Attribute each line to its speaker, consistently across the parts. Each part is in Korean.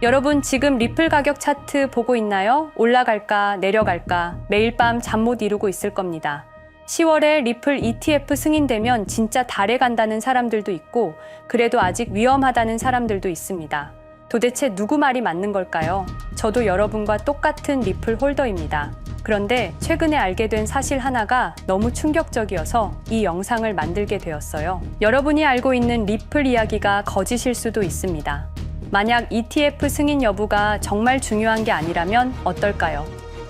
Speaker 1: 여러분 지금 리플 가격 차트 보고 있나요? 올라갈까 내려갈까 매일 밤 잠 못 이루고 있을 겁니다. 10월에 리플 ETF 승인되면 진짜 달에 간다는 사람들도 있고 그래도 아직 위험하다는 사람들도 있습니다. 도대체 누구 말이 맞는 걸까요? 저도 여러분과 똑같은 리플 홀더입니다. 그런데 최근에 알게 된 사실 하나가 너무 충격적이어서 이 영상을 만들게 되었어요. 여러분이 알고 있는 리플 이야기가 거짓일 수도 있습니다. 만약 ETF 승인 여부가 정말 중요한 게 아니라면 어떨까요?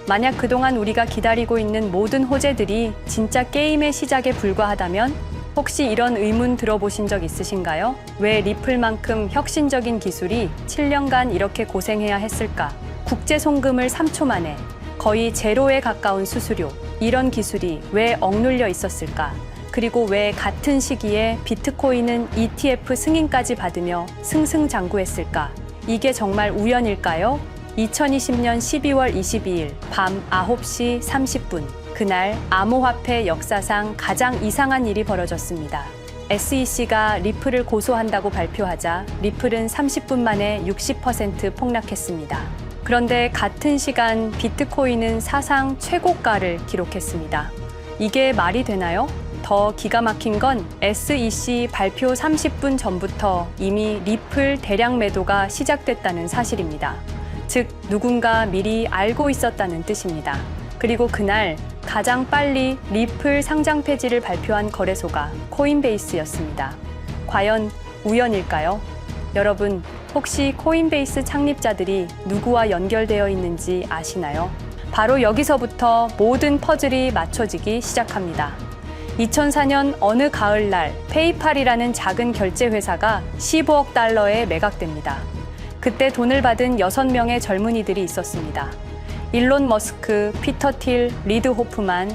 Speaker 1: 만약 그동안 우리가 기다리고 있는 모든 호재들이 진짜 게임의 시작에 불과하다면 혹시 이런 의문 들어보신 적 있으신가요? 왜 리플만큼 혁신적인 기술이 7년간 이렇게 고생해야 했을까? 국제 송금을 3초 만에 거의 제로에 가까운 수수료, 이런 기술이 왜 억눌려 있었을까? 그리고 왜 같은 시기에 비트코인은 ETF 승인까지 받으며 승승장구했을까? 이게 정말 우연일까요? 2020년 12월 22일 밤 9시 30분 그날 암호화폐 역사상 가장 이상한 일이 벌어졌습니다. SEC가 리플을 고소한다고 발표하자 리플은 30분 만에 60% 폭락했습니다. 그런데 같은 시간 비트코인은 사상 최고가를 기록했습니다. 이게 말이 되나요? 더 기가 막힌 건 SEC 발표 30분 전부터 이미 리플 대량 매도가 시작됐다는 사실입니다. 즉, 누군가 미리 알고 있었다는 뜻입니다. 그리고 그날 가장 빨리 리플 상장 폐지를 발표한 거래소가 코인베이스였습니다. 과연 우연일까요? 여러분, 혹시 코인베이스 창립자들이 누구와 연결되어 있는지 아시나요? 바로 여기서부터 모든 퍼즐이 맞춰지기 시작합니다. 2004년 어느 가을날 페이팔이라는 작은 결제 회사가 15억 달러에 매각됩니다. 그때 돈을 받은 6명의 젊은이들이 있었습니다. 일론 머스크, 피터 틸, 리드 호프만,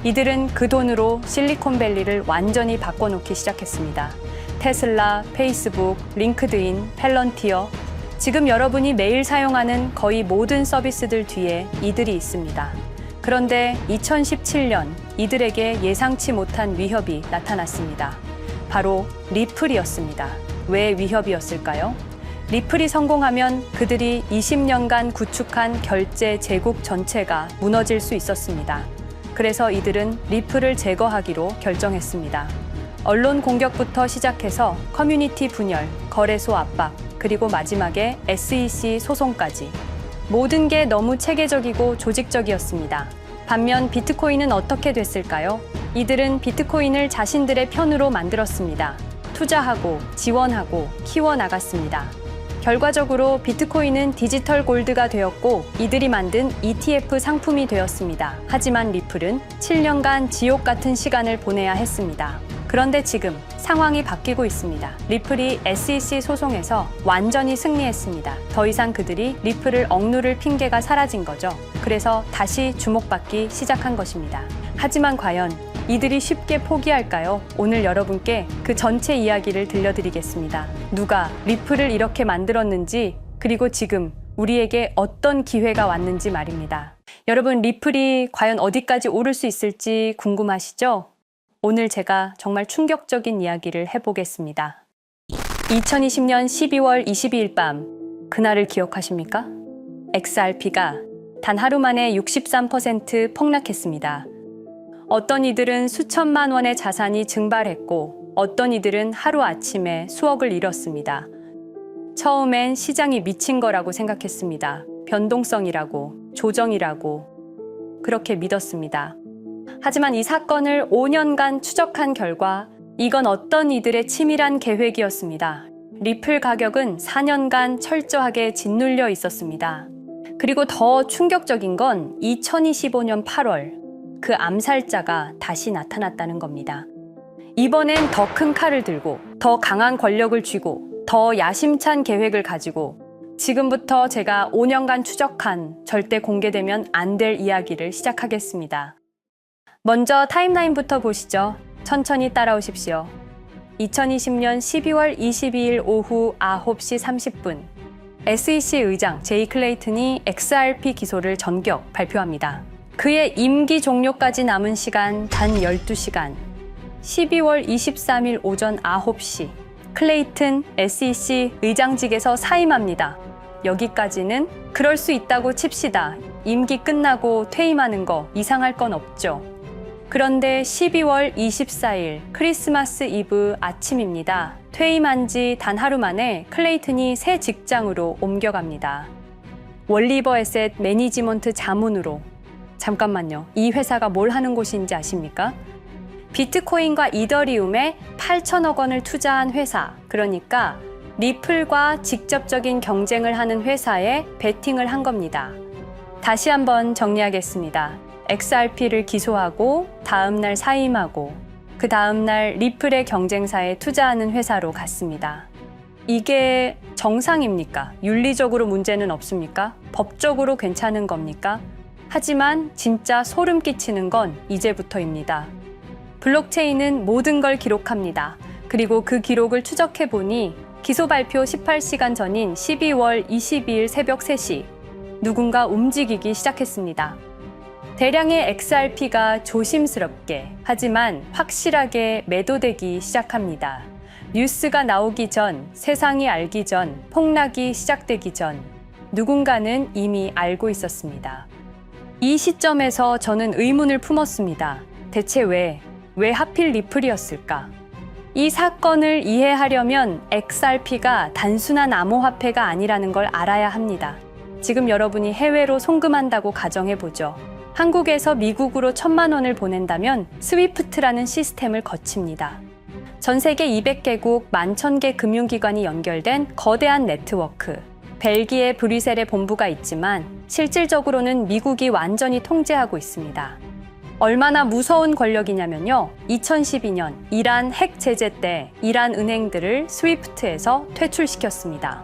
Speaker 1: 이들은 그 돈으로 실리콘밸리를 완전히 바꿔놓기 시작했습니다. 테슬라, 페이스북, 링크드인, 펠런티어, 지금 여러분이 매일 사용하는 거의 모든 서비스들 뒤에 이들이 있습니다. 그런데 2017년 이들에게 예상치 못한 위협이 나타났습니다. 바로 리플이었습니다. 왜 위협이었을까요? 리플이 성공하면 그들이 20년간 구축한 결제 제국 전체가 무너질 수 있었습니다. 그래서 이들은 리플을 제거하기로 결정했습니다. 언론 공격부터 시작해서 커뮤니티 분열, 거래소 압박, 그리고 마지막에 SEC 소송까지. 모든 게 너무 체계적이고 조직적이었습니다. 반면 비트코인은 어떻게 됐을까요? 이들은 비트코인을 자신들의 편으로 만들었습니다. 투자하고 지원하고 키워나갔습니다. 결과적으로 비트코인은 디지털 골드가 되었고 이들이 만든 ETF 상품이 되었습니다. 하지만 리플은 7년간 지옥 같은 시간을 보내야 했습니다. 그런데 지금 상황이 바뀌고 있습니다. 리플이 SEC 소송에서 완전히 승리했습니다. 더 이상 그들이 리플을 억누를 핑계가 사라진 거죠. 그래서 다시 주목받기 시작한 것입니다. 하지만 과연 이들이 쉽게 포기할까요? 오늘 여러분께 그 전체 이야기를 들려드리겠습니다. 누가 리플을 이렇게 만들었는지, 그리고 지금 우리에게 어떤 기회가 왔는지 말입니다. 여러분, 리플이 과연 어디까지 오를 수 있을지 궁금하시죠? 오늘 제가 정말 충격적인 이야기를 해보겠습니다. 2020년 12월 22일 밤, 그날을 기억하십니까? XRP가 단 하루 만에 63% 폭락했습니다. 어떤 이들은 수천만 원의 자산이 증발했고 어떤 이들은 하루아침에 수억을 잃었습니다. 처음엔 시장이 미친 거라고 생각했습니다. 변동성이라고, 조정이라고 그렇게 믿었습니다. 하지만 이 사건을 5년간 추적한 결과 이건 어떤 이들의 치밀한 계획이었습니다. 리플 가격은 4년간 철저하게 짓눌려 있었습니다. 그리고 더 충격적인 건 2025년 8월 그 암살자가 다시 나타났다는 겁니다. 이번엔 더 큰 칼을 들고 더 강한 권력을 쥐고 더 야심찬 계획을 가지고 지금부터 제가 5년간 추적한 절대 공개되면 안 될 이야기를 시작하겠습니다. 먼저 타임라인부터 보시죠. 천천히 따라오십시오. 2020년 12월 22일 오후 9시 30분 SEC 의장 제이 클레이튼이 XRP 기소를 전격 발표합니다. 그의 임기 종료까지 남은 시간 단 12시간. 12월 23일 오전 9시 클레이튼 SEC 의장직에서 사임합니다. 여기까지는 그럴 수 있다고 칩시다. 임기 끝나고 퇴임하는 거 이상할 건 없죠. 그런데 12월 24일 크리스마스 이브 아침입니다. 퇴임한 지 단 하루 만에 클레이튼이 새 직장으로 옮겨갑니다. 월리버 에셋 매니지먼트 자문으로. 잠깐만요. 이 회사가 뭘 하는 곳인지 아십니까? 비트코인과 이더리움에 8천억 원을 투자한 회사, 그러니까 리플과 직접적인 경쟁을 하는 회사에 베팅을 한 겁니다. 다시 한번 정리하겠습니다. XRP를 기소하고 다음날 사임하고 그 다음날 리플의 경쟁사에 투자하는 회사로 갔습니다. 이게 정상입니까? 윤리적으로 문제는 없습니까? 법적으로 괜찮은 겁니까? 하지만 진짜 소름 끼치는 건 이제부터입니다. 블록체인은 모든 걸 기록합니다. 그리고 그 기록을 추적해 보니 기소 발표 18시간 전인 12월 22일 새벽 3시 누군가 움직이기 시작했습니다. 대량의 XRP가 조심스럽게 하지만 확실하게 매도되기 시작합니다. 뉴스가 나오기 전, 세상이 알기 전, 폭락이 시작되기 전 누군가는 이미 알고 있었습니다. 이 시점에서 저는 의문을 품었습니다. 대체 왜 하필 리플이었을까? 이 사건을 이해하려면 XRP가 단순한 암호화폐가 아니라는 걸 알아야 합니다. 지금 여러분이 해외로 송금한다고 가정해보죠. 한국에서 미국으로 1,000만 원을 보낸다면 스위프트라는 시스템을 거칩니다. 전 세계 200개국 11,000개 금융기관이 연결된 거대한 네트워크. 벨기에 브뤼셀에 본부가 있지만 실질적으로는 미국이 완전히 통제하고 있습니다. 얼마나 무서운 권력이냐면요. 2012년 이란 핵 제재 때 이란 은행들을 스위프트에서 퇴출시켰습니다.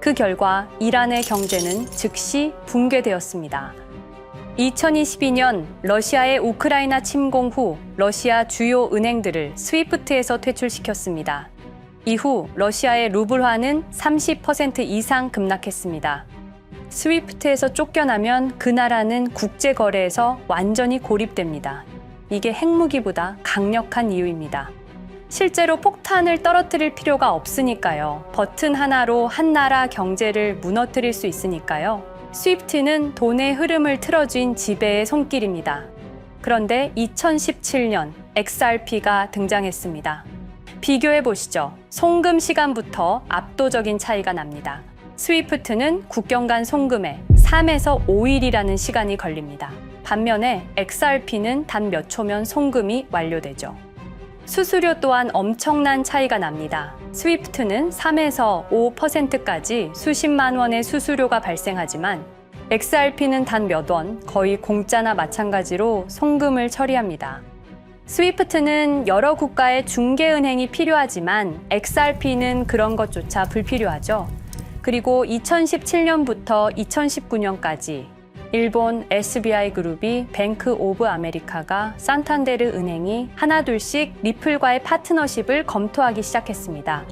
Speaker 1: 그 결과 이란의 경제는 즉시 붕괴되었습니다. 2022년 러시아의 우크라이나 침공 후 러시아 주요 은행들을 스위프트에서 퇴출시켰습니다. 이후 러시아의 루블화는 30% 이상 급락했습니다. 스위프트에서 쫓겨나면 그 나라는 국제거래에서 완전히 고립됩니다. 이게 핵무기보다 강력한 이유입니다. 실제로 폭탄을 떨어뜨릴 필요가 없으니까요. 버튼 하나로 한 나라 경제를 무너뜨릴 수 있으니까요. 스위프트는 돈의 흐름을 틀어쥔 지배의 손길입니다. 그런데 2017년 XRP가 등장했습니다. 비교해 보시죠. 송금 시간부터 압도적인 차이가 납니다. 스위프트는 국경 간 송금에 3에서 5일이라는 시간이 걸립니다. 반면에 XRP는 단 몇 초면 송금이 완료되죠. 수수료 또한 엄청난 차이가 납니다. 스위프트는 3에서 5%까지 수십만 원의 수수료가 발생하지만 XRP는 단 몇 원, 거의 공짜나 마찬가지로 송금을 처리합니다. 스위프트는 여러 국가의 중개은행이 필요하지만 XRP는 그런 것조차 불필요하죠. 그리고 2017년부터 2019년까지 일본 SBI 그룹이 뱅크 오브 아메리카가 산탄데르 은행이 하나둘씩 리플과의 파트너십을 검토하기 시작했습니다.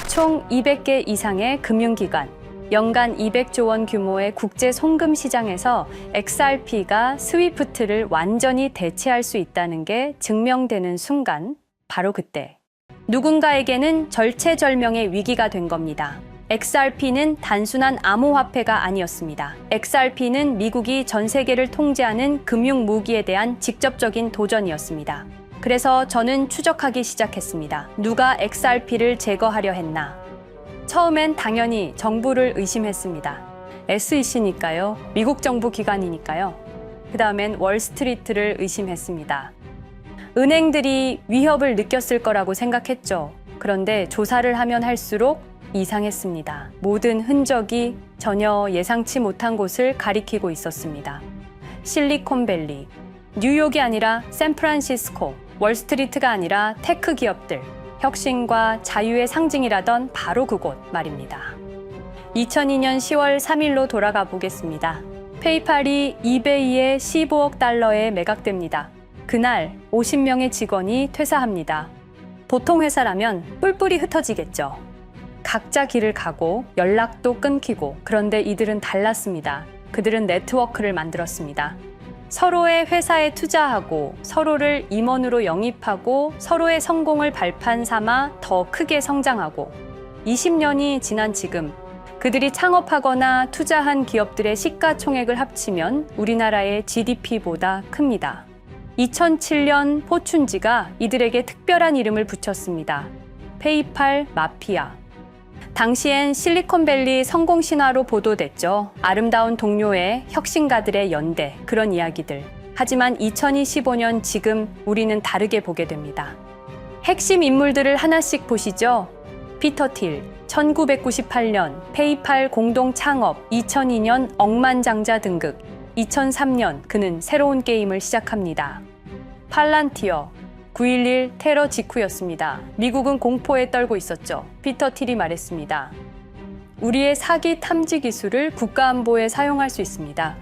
Speaker 1: 총 200개 이상의 금융기관, 연간 200조 원 규모의 국제 송금 시장에서 XRP가 스위프트를 완전히 대체할 수 있다는 게 증명되는 순간, 바로 그때 누군가에게는 절체절명의 위기가 된 겁니다. XRP는 단순한 암호화폐가 아니었습니다. XRP는 미국이 전 세계를 통제하는 금융 무기에 대한 직접적인 도전이었습니다. 그래서 저는 추적하기 시작했습니다. 누가 XRP를 제거하려 했나? 처음엔 당연히 정부를 의심했습니다. SEC니까요. 미국 정부 기관이니까요. 그 다음엔 월스트리트를 의심했습니다. 은행들이 위협을 느꼈을 거라고 생각했죠. 그런데 조사를 하면 할수록 이상했습니다. 모든 흔적이 전혀 예상치 못한 곳을 가리키고 있었습니다. 실리콘밸리, 뉴욕이 아니라 샌프란시스코, 월스트리트가 아니라 테크 기업들, 혁신과 자유의 상징이라던 바로 그곳 말입니다. 2002년 10월 3일로 돌아가 보겠습니다. 페이팔이 이베이에 15억 달러에 매각됩니다. 그날 50명의 직원이 퇴사합니다. 보통 회사라면 뿔뿔이 흩어지겠죠. 각자 길을 가고 연락도 끊기고, 그런데 이들은 달랐습니다. 그들은 네트워크를 만들었습니다. 서로의 회사에 투자하고 서로를 임원으로 영입하고 서로의 성공을 발판 삼아 더 크게 성장하고 20년이 지난 지금 그들이 창업하거나 투자한 기업들의 시가총액을 합치면 우리나라의 GDP보다 큽니다. 2007년 포춘지가 이들에게 특별한 이름을 붙였습니다. 페이팔 마피아. 당시엔 실리콘밸리 성공 신화로 보도됐죠. 아름다운 동료의 혁신가들의 연대, 그런 이야기들. 하지만 2025년 지금 우리는 다르게 보게 됩니다. 핵심 인물들을 하나씩 보시죠. 피터 틸, 1998년 페이팔 공동 창업, 2002년 억만장자 등극, 2003년 그는 새로운 게임을 시작합니다. 팔란티어, 9.11 테러 직후였습니다. 미국은 공포에 떨고 있었죠. 피터 틸이 말했습니다. 우리의 사기 탐지 기술을 국가안보에 사용할 수 있습니다.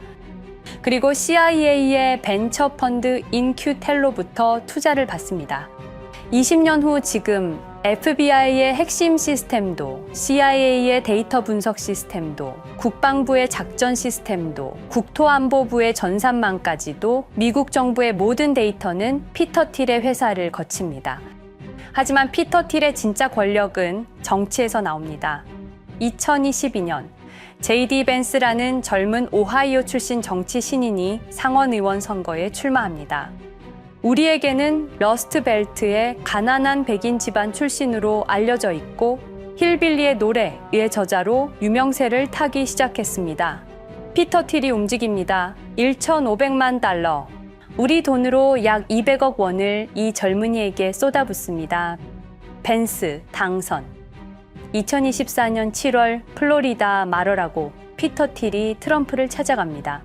Speaker 1: 그리고 CIA의 벤처 펀드 인큐텔로부터 투자를 받습니다. 20년 후 지금 FBI의 핵심 시스템도, CIA의 데이터 분석 시스템도, 국방부의 작전 시스템도, 국토안보부의 전산망까지도 미국 정부의 모든 데이터는 피터 틸의 회사를 거칩니다. 하지만 피터 틸의 진짜 권력은 정치에서 나옵니다. 2022년 JD 벤스라는 젊은 오하이오 출신 정치 신인이 상원 의원 선거에 출마합니다. 우리에게는 러스트벨트의 가난한 백인 집안 출신으로 알려져 있고 힐빌리의 노래의 저자로 유명세를 타기 시작했습니다. 피터 틸이 움직입니다. 1,500만 달러, 우리 돈으로 약 200억 원을 이 젊은이에게 쏟아붓습니다. 벤스 당선. 2024년 7월 플로리다 마러라고 피터 틸이 트럼프를 찾아갑니다.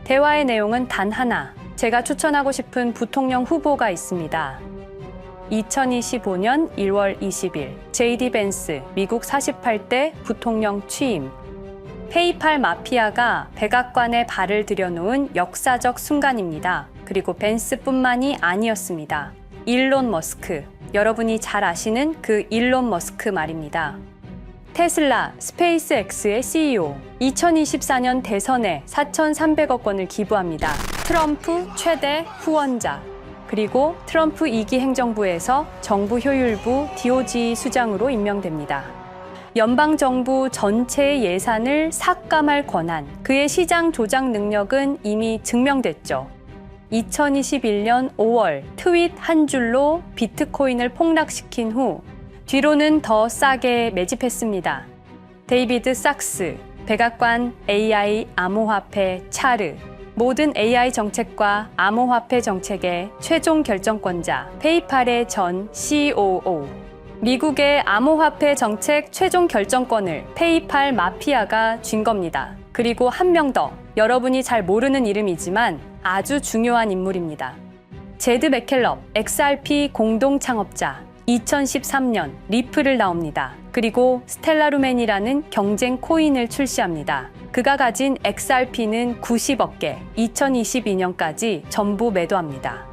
Speaker 1: 대화의 내용은 단 하나. 제가 추천하고 싶은 부통령 후보가 있습니다. 2025년 1월 20일 JD 벤스 미국 48대 부통령 취임. 페이팔 마피아가 백악관에 발을 들여놓은 역사적 순간입니다. 그리고 벤스뿐만이 아니었습니다. 일론 머스크, 여러분이 잘 아시는 그 일론 머스크 말입니다. 테슬라, 스페이스X의 CEO, 2024년 대선에 4,300억 원을 기부합니다. 트럼프 최대 후원자, 그리고 트럼프 2기 행정부에서 정부 효율부 DOJ 수장으로 임명됩니다. 연방정부 전체의 예산을 삭감할 권한, 그의 시장 조작 능력은 이미 증명됐죠. 2021년 5월 트윗 한 줄로 비트코인을 폭락시킨 후 뒤로는 더 싸게 매집했습니다. 데이비드 sak스, 백악관 AI 암호화폐 차르, 모든 AI 정책과 암호화폐 정책의 최종 결정권자 페이팔의 전 COO. 미국의 암호화폐 정책 최종 결정권을 페이팔 마피아가 쥔 겁니다. 그리고 한 명 더, 여러분이 잘 모르는 이름이지만 아주 중요한 인물입니다. 제드 맥켈럽, XRP 공동 창업자. 2013년 리플을 나옵니다. 그리고 스텔라루멘이라는 경쟁 코인을 출시합니다. 그가 가진 XRP는 90억 개, 2022년까지 전부 매도합니다.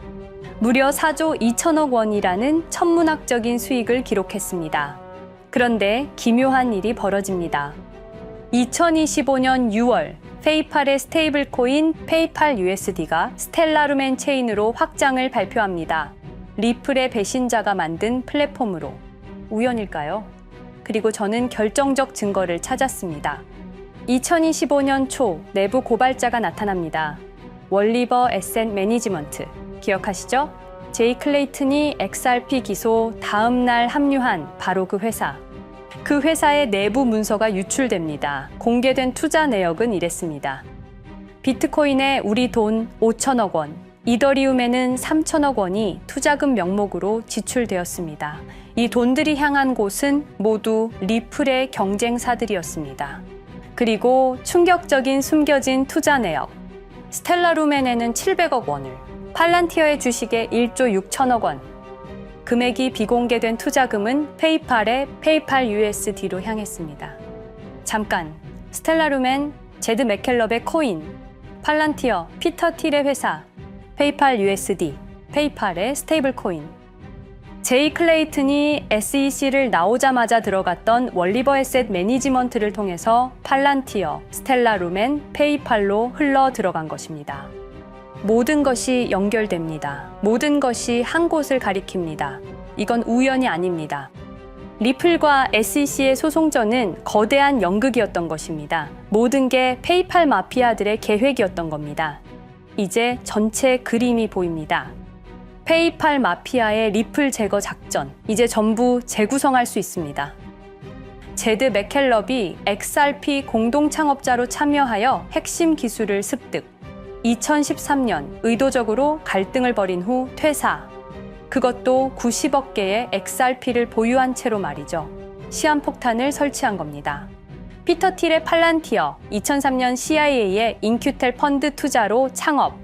Speaker 1: 무려 4조 2천억 원이라는 천문학적인 수익을 기록했습니다. 그런데 기묘한 일이 벌어집니다. 2025년 6월 페이팔의 스테이블 코인 페이팔 USD가 스텔라루멘 체인으로 확장을 발표합니다. 리플의 배신자가 만든 플랫폼으로. 우연일까요? 그리고 저는 결정적 증거를 찾았습니다. 2025년 초 내부 고발자가 나타납니다. 월리버 에셋 매니지먼트. 기억하시죠? 제이 클레이튼이 XRP 기소 다음 날 합류한 바로 그 회사. 그 회사의 내부 문서가 유출됩니다. 공개된 투자 내역은 이랬습니다. 비트코인에 우리 돈 5천억 원, 이더리움에는 3천억 원이 투자금 명목으로 지출되었습니다. 이 돈들이 향한 곳은 모두 리플의 경쟁사들이었습니다. 그리고 충격적인 숨겨진 투자 내역. 스텔라루멘에는 700억 원을, 팔란티어의 주식에 1조 6천억 원. 금액이 비공개된 투자금은 페이팔의 페이팔 USD로 향했습니다. 잠깐, 스텔라루멘, 제드 맥켈럽의 코인, 팔란티어, 피터 틸의 회사, 페이팔 USD, 페이팔의 스테이블 코인. 제이 클레이튼이 SEC를 나오자마자 들어갔던 월리버 에셋 매니지먼트를 통해서 팔란티어, 스텔라루멘, 페이팔로 흘러 들어간 것입니다. 모든 것이 연결됩니다. 모든 것이 한 곳을 가리킵니다. 이건 우연이 아닙니다. 리플과 SEC의 소송전은 거대한 연극이었던 것입니다. 모든 게 페이팔 마피아들의 계획이었던 겁니다. 이제 전체 그림이 보입니다. 페이팔 마피아의 리플 제거 작전, 이제 전부 재구성할 수 있습니다. 제드 맥켈럽이 XRP 공동 창업자로 참여하여 핵심 기술을 습득. 2013년 의도적으로 갈등을 벌인 후 퇴사. 그것도 90억 개의 XRP를 보유한 채로 말이죠. 시한폭탄을 설치한 겁니다. 피터 틸의 팔란티어, 2003년 CIA의 인큐텔 펀드 투자로 창업,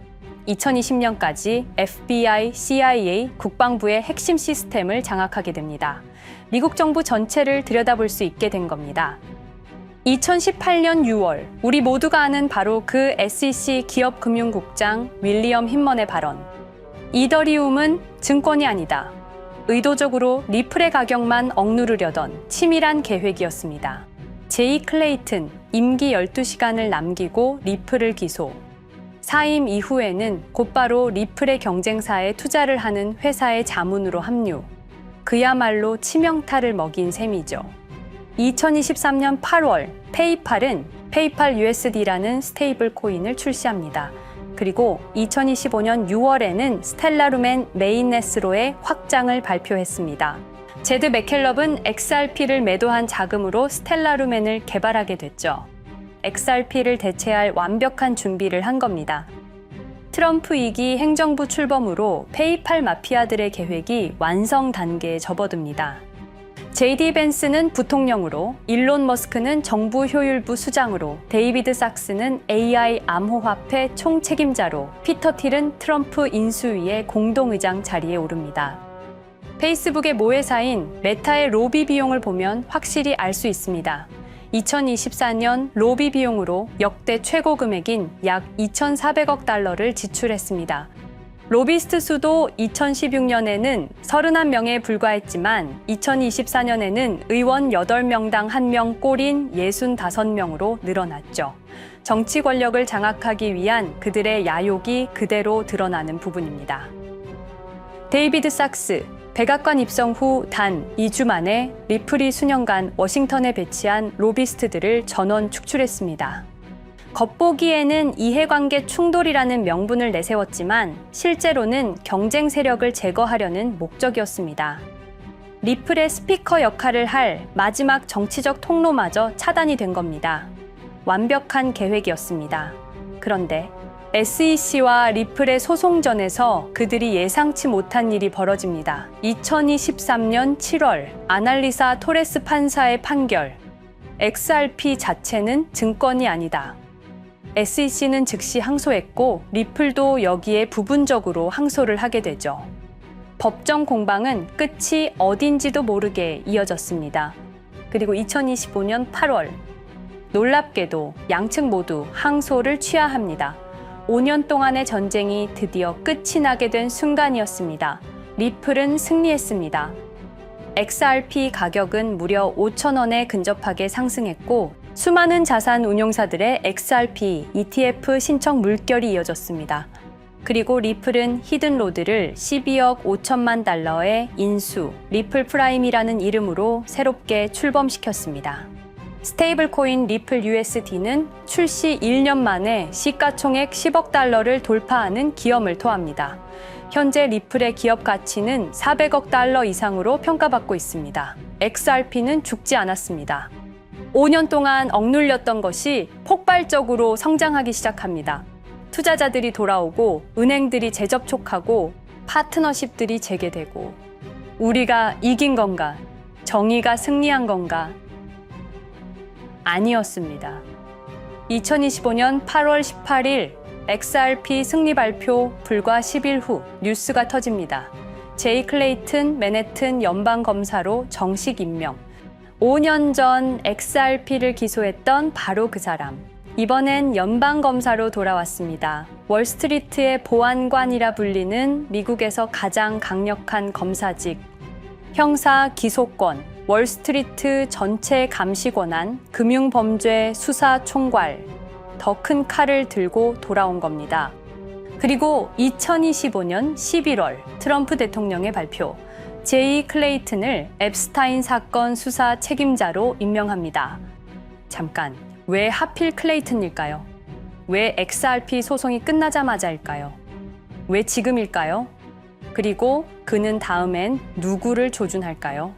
Speaker 1: 2020년까지 FBI, CIA, 국방부의 핵심 시스템을 장악하게 됩니다. 미국 정부 전체를 들여다볼 수 있게 된 겁니다. 2018년 6월, 우리 모두가 아는 바로 그 SEC 기업금융국장 윌리엄 힌먼의 발언. 이더리움은 증권이 아니다. 의도적으로 리플의 가격만 억누르려던 치밀한 계획이었습니다. 제이 클레이튼, 임기 12시간을 남기고 리플을 기소. 사임 이후에는 곧바로 리플의 경쟁사에 투자를 하는 회사의 자문으로 합류. 그야말로 치명타를 먹인 셈이죠. 2023년 8월, 페이팔은 페이팔 USD라는 스테이블 코인을 출시합니다. 그리고 2025년 6월에는 스텔라루멘 메인넷으로의 확장을 발표했습니다. 제드 맥켈럽은 XRP를 매도한 자금으로 스텔라루멘을 개발하게 됐죠. XRP를 대체할 완벽한 준비를 한 겁니다. 트럼프 2기 행정부 출범으로 페이팔 마피아들의 계획이 완성 단계에 접어듭니다. JD 벤스는 부통령으로, 일론 머스크는 정부 효율부 수장으로, 데이비드 sak스는 AI 암호화폐 총책임자로, 피터 틸은 트럼프 인수위의 공동의장 자리에 오릅니다. 페이스북의 모회사인 메타의 로비 비용을 보면 확실히 알 수 있습니다. 2024년 로비 비용으로 역대 최고 금액인 약 2,400억 달러를 지출했습니다. 로비스트 수도 2016년에는 31명에 불과했지만 2024년에는 의원 8명당 1명 꼴인 65명으로 늘어났죠. 정치 권력을 장악하기 위한 그들의 야욕이 그대로 드러나는 부분입니다. 데이비드 sak스, 백악관 입성 후 단 2주 만에 리플이 수년간 워싱턴에 배치한 로비스트들을 전원 축출했습니다. 겉보기에는 이해관계 충돌이라는 명분을 내세웠지만 실제로는 경쟁 세력을 제거하려는 목적이었습니다. 리플의 스피커 역할을 할 마지막 정치적 통로마저 차단이 된 겁니다. 완벽한 계획이었습니다. 그런데 SEC와 리플의 소송전에서 그들이 예상치 못한 일이 벌어집니다. 2023년 7월 아날리사 토레스 판사의 판결. XRP 자체는 증권이 아니다. SEC는 즉시 항소했고 리플도 여기에 부분적으로 항소를 하게 되죠. 법정 공방은 끝이 어딘지도 모르게 이어졌습니다. 그리고 2025년 8월 놀랍게도 양측 모두 항소를 취하합니다. 5년 동안의 전쟁이 드디어 끝이 나게 된 순간이었습니다. 리플은 승리했습니다. XRP 가격은 무려 5,000원에 근접하게 상승했고 수많은 자산 운용사들의 XRP, ETF 신청 물결이 이어졌습니다. 그리고 리플은 히든로드를 12억 5천만 달러의 인수, 리플 프라임이라는 이름으로 새롭게 출범시켰습니다. 스테이블 코인 리플 USD는 출시 1년 만에 시가총액 10억 달러를 돌파하는 기염을 토합니다. 현재 리플의 기업 가치는 400억 달러 이상으로 평가받고 있습니다. XRP는 죽지 않았습니다. 5년 동안 억눌렸던 것이 폭발적으로 성장하기 시작합니다. 투자자들이 돌아오고 은행들이 재접촉하고 파트너십들이 재개되고 우리가 이긴 건가? 정의가 승리한 건가? 아니었습니다. 2025년 8월 18일 XRP 승리 발표 불과 10일 후 뉴스가 터집니다. 제이 클레이튼 맨해튼 연방검사로 정식 임명. 5년 전 XRP를 기소했던 바로 그 사람. 이번엔 연방검사로 돌아왔습니다. 월스트리트의 보안관이라 불리는 미국에서 가장 강력한 검사직. 형사 기소권, 월스트리트 전체 감시 권한, 금융범죄 수사 총괄. 더 큰 칼을 들고 돌아온 겁니다. 그리고 2025년 11월 트럼프 대통령의 발표. 제이 클레이튼을 앱스타인 사건 수사 책임자로 임명합니다. 잠깐, 왜 하필 클레이튼일까요? 왜 XRP 소송이 끝나자마자일까요? 왜 지금일까요? 그리고 그는 다음엔 누구를 조준할까요?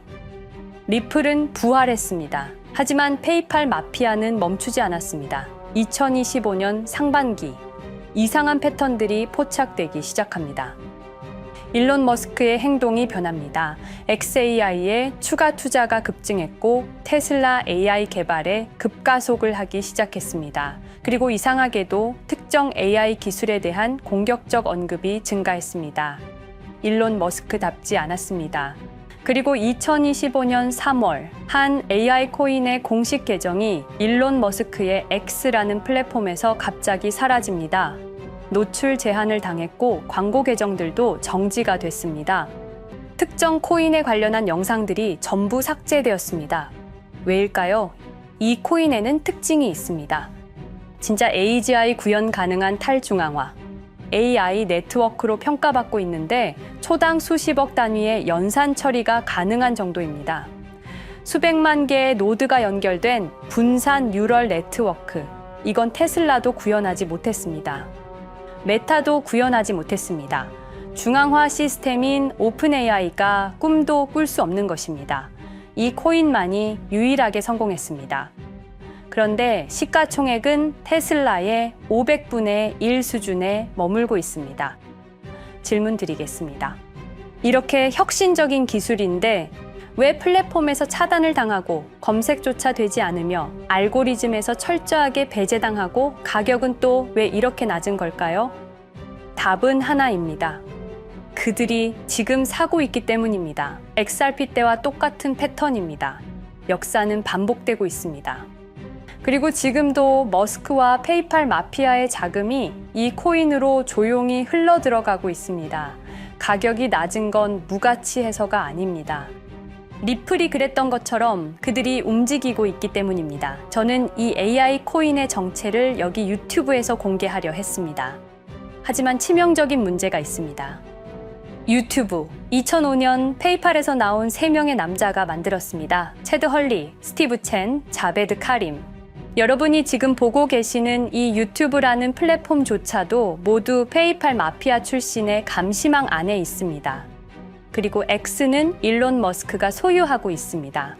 Speaker 1: 리플은 부활했습니다. 하지만 페이팔 마피아는 멈추지 않았습니다. 2025년 상반기, 이상한 패턴들이 포착되기 시작합니다. 일론 머스크의 행동이 변합니다. xAI에 추가 투자가 급증했고 테슬라 AI 개발에 급가속을 하기 시작했습니다. 그리고 이상하게도 특정 AI 기술에 대한 공격적 언급이 증가했습니다. 일론 머스크답지 않았습니다. 그리고 2025년 3월 한 AI 코인의 공식 계정이 일론 머스크의 X라는 플랫폼에서 갑자기 사라집니다. 노출 제한을 당했고 광고 계정들도 정지가 됐습니다. 특정 코인에 관련한 영상들이 전부 삭제되었습니다. 왜일까요? 이 코인에는 특징이 있습니다. 진짜 AGI 구현 가능한 탈중앙화, AI 네트워크로 평가받고 있는데 초당 수십억 단위의 연산 처리가 가능한 정도입니다. 수백만 개의 노드가 연결된 분산 뉴럴 네트워크, 이건 테슬라도 구현하지 못했습니다. 메타도 구현하지 못했습니다. 중앙화 시스템인 오픈AI가 꿈도 꿀 수 없는 것입니다. 이 코인만이 유일하게 성공했습니다. 그런데 시가총액은 테슬라의 500분의 1 수준에 머물고 있습니다. 질문 드리겠습니다. 이렇게 혁신적인 기술인데 왜 플랫폼에서 차단을 당하고 검색조차 되지 않으며 알고리즘에서 철저하게 배제당하고 가격은 또 왜 이렇게 낮은 걸까요? 답은 하나입니다. 그들이 지금 사고 있기 때문입니다. XRP 때와 똑같은 패턴입니다. 역사는 반복되고 있습니다. 그리고 지금도 머스크와 페이팔 마피아의 자금이 이 코인으로 조용히 흘러 들어가고 있습니다. 가격이 낮은 건 무가치해서가 아닙니다. 리플이 그랬던 것처럼 그들이 움직이고 있기 때문입니다. 저는 이 AI 코인의 정체를 여기 유튜브에서 공개하려 했습니다. 하지만 치명적인 문제가 있습니다. 유튜브, 2005년 페이팔에서 나온 3명의 남자가 만들었습니다. 체드 헐리, 스티브 첸, 자베드 카림. 여러분이 지금 보고 계시는 이 유튜브라는 플랫폼조차도 모두 페이팔 마피아 출신의 감시망 안에 있습니다. 그리고 X는 일론 머스크가 소유하고 있습니다.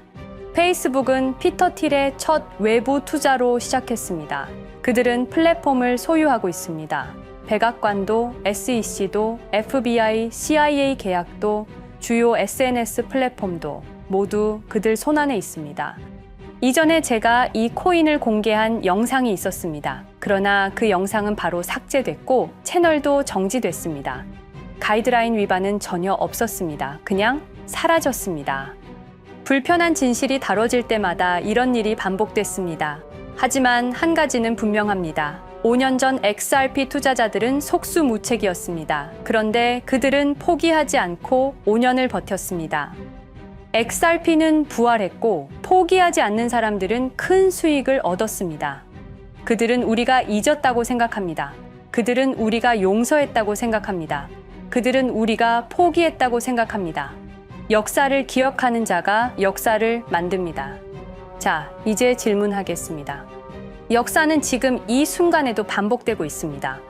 Speaker 1: 페이스북은 피터 틸의 첫 외부 투자로 시작했습니다. 그들은 플랫폼을 소유하고 있습니다. 백악관도, SEC도, FBI, CIA 계약도, 주요 SNS 플랫폼도 모두 그들 손안에 있습니다. 이전에 제가 이 코인을 공개한 영상이 있었습니다. 그러나 그 영상은 바로 삭제됐고 채널도 정지됐습니다. 가이드라인 위반은 전혀 없었습니다. 그냥 사라졌습니다. 불편한 진실이 다뤄질 때마다 이런 일이 반복됐습니다. 하지만 한 가지는 분명합니다. 5년 전 XRP 투자자들은 속수무책이었습니다. 그런데 그들은 포기하지 않고 5년을 버텼습니다. XRP는 부활했고 포기하지 않는 사람들은 큰 수익을 얻었습니다. 그들은 우리가 잊었다고 생각합니다. 그들은 우리가 용서했다고 생각합니다. 그들은 우리가 포기했다고 생각합니다. 역사를 기억하는 자가 역사를 만듭니다. 자, 이제 질문하겠습니다. 역사는 지금 이 순간에도 반복되고 있습니다.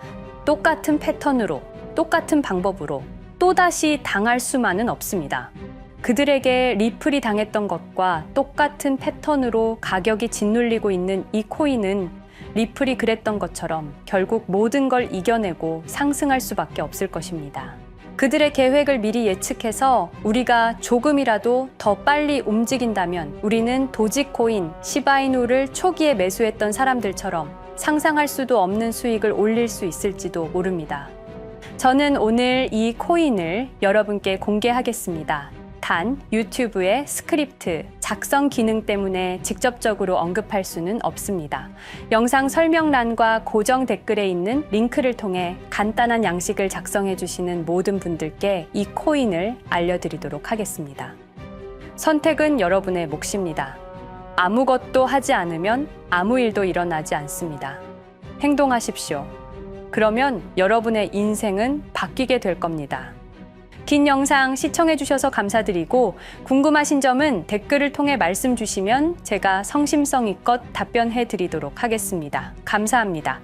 Speaker 1: 똑같은 패턴으로, 똑같은 방법으로 또다시 당할 수만은 없습니다. 그들에게 리플이 당했던 것과 똑같은 패턴으로 가격이 짓눌리고 있는 이 코인은 리플이 그랬던 것처럼 결국 모든 걸 이겨내고 상승할 수밖에 없을 것입니다. 그들의 계획을 미리 예측해서 우리가 조금이라도 더 빨리 움직인다면 우리는 도지코인, 시바이누를 초기에 매수했던 사람들처럼 상상할 수도 없는 수익을 올릴 수 있을지도 모릅니다. 저는 오늘 이 코인을 여러분께 공개하겠습니다. 단, 유튜브의 스크립트, 작성 기능 때문에 직접적으로 언급할 수는 없습니다. 영상 설명란과 고정 댓글에 있는 링크를 통해 간단한 양식을 작성해 주시는 모든 분들께 이 코인을 알려드리도록 하겠습니다. 선택은 여러분의 몫입니다. 아무것도 하지 않으면 아무 일도 일어나지 않습니다. 행동하십시오. 그러면 여러분의 인생은 바뀌게 될 겁니다. 긴 영상 시청해주셔서 감사드리고 궁금하신 점은 댓글을 통해 말씀 주시면 제가 성심성의껏 답변해 드리도록 하겠습니다. 감사합니다.